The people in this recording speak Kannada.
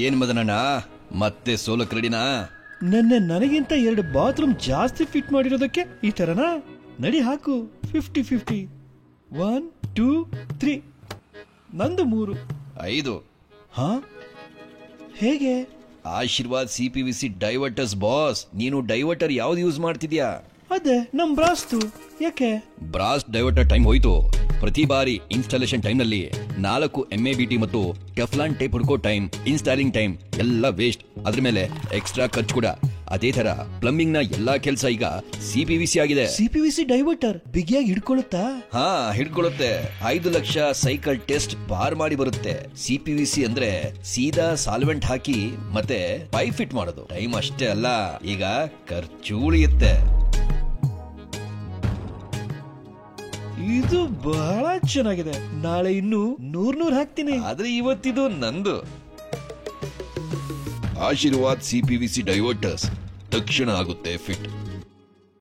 ಏನ್ ಮದನಣ್ಣ, ಮತ್ತೆ ಸೋಲಕ್ ರೆಡಿನಾ? ನನಗಿಂತ 2 ಬಾತ್ರೂಮ್ ಜಾಸ್ತಿ ಫಿಟ್ ಮಾಡಿರೋದಕ್ಕೆ ಈ ತರನಾ? ನಡಿ ಹಾಕು 50-50. 1 2 3. ನಂದು 3. 5. ಹಾ, ಹೇಗೆ? Ashirvad CPVC diverters boss. ನೀನು ಡೈವರ್ಟರ್ ಯಾವ್ದು ಯೂಸ್ ಮಾಡ್ತಿದ್ಯಾ? ಅದೇ ನಮ್ ಬ್ರಾಸ್ತು. ಯಾಕೆ? ಬ್ರಾಸ್ಟ್ ಡೈವರ್ಟರ್ ಟೈಮ್ ಹೋಯ್ತು. ಪ್ರತಿ ಬಾರಿ ಇನ್ಸ್ಟಾಲೇಷನ್ ಟೈಮ್ ನಲ್ಲಿ 4 MABT ಮತ್ತು ಟೆಫ್ಲಾನ್ ಟೇಪ್ ಹುಡ್ಕೋ ಟೈಮ್, ಇನ್ಸ್ಟಾಲಿಂಗ್ ಟೈಮ್ ಎಲ್ಲ ವೇಸ್ಟ್. ಅದ್ರ ಮೇಲೆ ಎಕ್ಸ್ಟ್ರಾ ಖರ್ಚು ಕೂಡ. ಅದೇ ತರ ಪ್ಲಂಬಿಂಗ್ ನ ಎಲ್ಲಾ ಕೆಲಸ ಈಗ CPVC ಆಗಿದೆ. CPVC ಡೈವರ್ಟರ್ ಬಿಗಿಯಾಗಿ ಹಿಡ್ಕೊಳುತ್ತಾ? ಹಾ, ಹಿಡ್ಕೊಳ್ಳುತ್ತೆ. 5 ಲಕ್ಷ ಸೈಕಲ್ ಟೆಸ್ಟ್ ಬಾರ್ ಮಾಡಿ ಬರುತ್ತೆ. CPVC ಅಂದ್ರೆ ಸೀದಾ ಸಾಲ್ವೆಂಟ್ ಹಾಕಿ ಮತ್ತೆ ಪೈಪ್ ಫಿಟ್ ಮಾಡೋದು. ಟೈಮ್ ಅಷ್ಟೇ ಅಲ್ಲ, ಈಗ ಖರ್ಚು ಉಳಿಯುತ್ತೆ. ಇದು ಬಹಳ ಚೆನ್ನಾಗಿದೆ. ನಾಳೆ ಇನ್ನು 100 ಹಾಕ್ತೀನಿ. ಆದ್ರೆ ಇವತ್ತಿದು ನಂದು. ಆಶೀರ್ವಾದ್ CPVC ಡೈವರ್ಟರ್ಸ್ ತಕ್ಷಣ ಆಗುತ್ತೆ ಫಿಟ್.